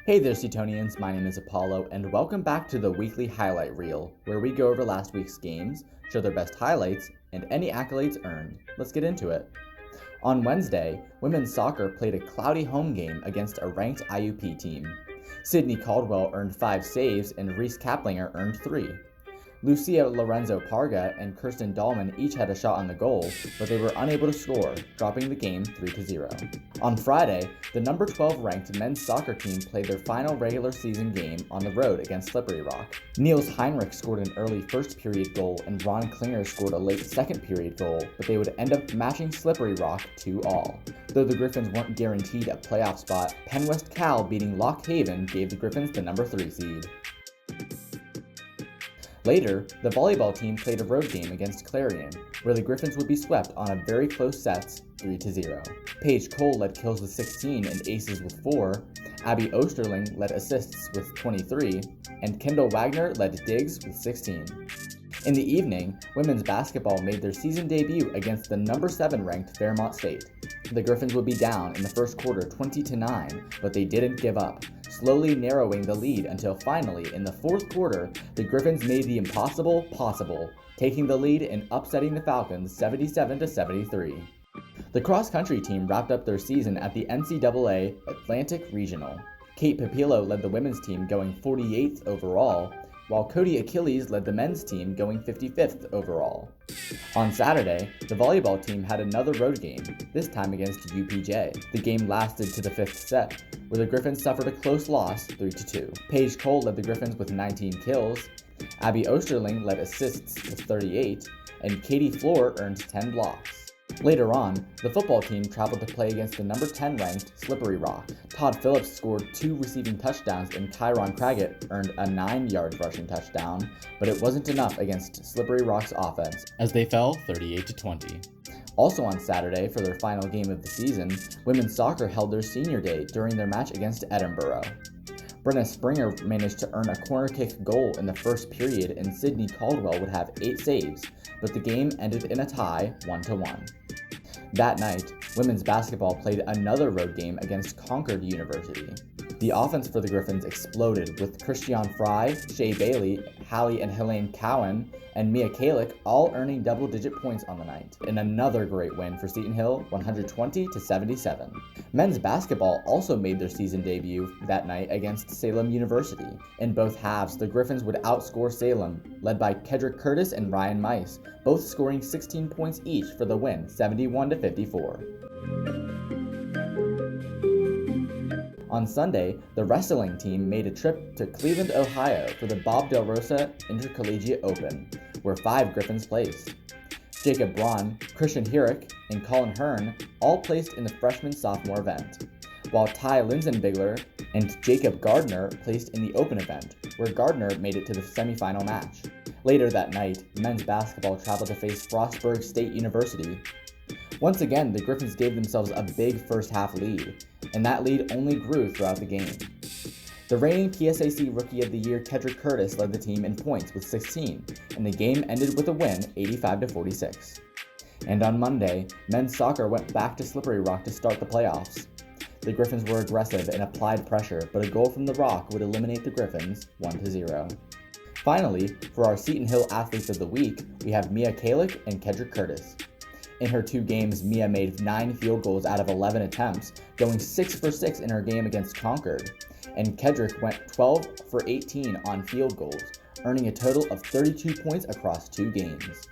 Hey there, Seatonians, my name is Apollo, and welcome back to the weekly highlight reel, where we go over last week's games, show their best highlights, and any accolades earned. Let's get into it. On Wednesday, women's soccer played a cloudy home game against a ranked IUP team. Sydney Caldwell earned 5 saves and Reese Kaplinger earned 3. Lucia Lorenzo Parga and Kirsten Dahlman each had a shot on the goal, but they were unable to score, dropping the game 3-0. On Friday, the number 12 ranked men's soccer team played their final regular season game on the road against Slippery Rock. Niels Heinrich scored an early first period goal and Ron Klinger scored a late second period goal, but they would end up matching Slippery Rock 2-2. Though the Griffins weren't guaranteed a playoff spot, Penn West Cal beating Lock Haven gave the Griffins the number 3 seed. Later, the volleyball team played a road game against Clarion, where the Griffins would be swept on a very close sets, 3-0. Paige Cole led kills with 16 and aces with 4, Abby Osterling led assists with 23, and Kendall Wagner led digs with 16. In the evening, women's basketball made their season debut against the number 7 ranked Fairmont State. The Griffins would be down in the first quarter 20-9, but they didn't give up, slowly narrowing the lead until finally, in the fourth quarter, the Griffins made the impossible possible, taking the lead and upsetting the Falcons 77-73. The cross-country team wrapped up their season at the NCAA Atlantic Regional. Kate Papillo led the women's team going 48th overall, while Cody Achilles led the men's team going 55th overall. On Saturday, the volleyball team had another road game, this time against UPJ. The game lasted to the 5th set, where the Griffins suffered a close loss 3-2. Paige Cole led the Griffins with 19 kills, Abby Osterling led assists with 38, and Katie Floor earned 10 blocks. Later on, the football team traveled to play against the number 10 ranked Slippery Rock. Todd Phillips scored 2 receiving touchdowns and Kyron Craggett earned a 9-yard rushing touchdown, but it wasn't enough against Slippery Rock's offense, as they fell 38-20. Also on Saturday, for their final game of the season, women's soccer held their senior day during their match against Edinburgh. Brenna Springer managed to earn a corner kick goal in the first period and Sydney Caldwell would have 8 saves, but the game ended in a tie 1-1. That night, women's basketball played another road game against Concord University. The offense for the Griffins exploded with Christian Fry, Shay Bailey, Hallie and Helene Cowan, and Mia Kalick all earning double-digit points on the night, in another great win for Seton Hill, 120-77. Men's basketball also made their season debut that night against Salem University. In both halves, the Griffins would outscore Salem, led by Kedrick Curtis and Ryan Mice, both scoring 16 points each for the win, 71-54. On Sunday, the wrestling team made a trip to Cleveland, Ohio for the Bob Del Rosa Intercollegiate Open, where 5 Griffins placed. Jacob Braun, Christian Herrick, and Colin Hearn all placed in the freshman-sophomore event, while Ty Linsenbigler and Jacob Gardner placed in the open event, where Gardner made it to the semifinal match. Later that night, men's basketball traveled to face Frostburg State University. Once again, the Griffins gave themselves a big first-half lead, and that lead only grew throughout the game. The reigning PSAC Rookie of the Year Kedrick Curtis led the team in points with 16, and the game ended with a win 85-46. And on Monday, men's soccer went back to Slippery Rock to start the playoffs. The Griffins were aggressive and applied pressure, but a goal from the Rock would eliminate the Griffins 1-0. Finally, for our Seton Hill Athletes of the Week, we have Mia Kalick and Kedrick Curtis. In her 2 games, Mia made 9 field goals out of 11 attempts, going 6 for 6 in her game against Concord, and Kedrick went 12 for 18 on field goals, earning a total of 32 points across 2 games.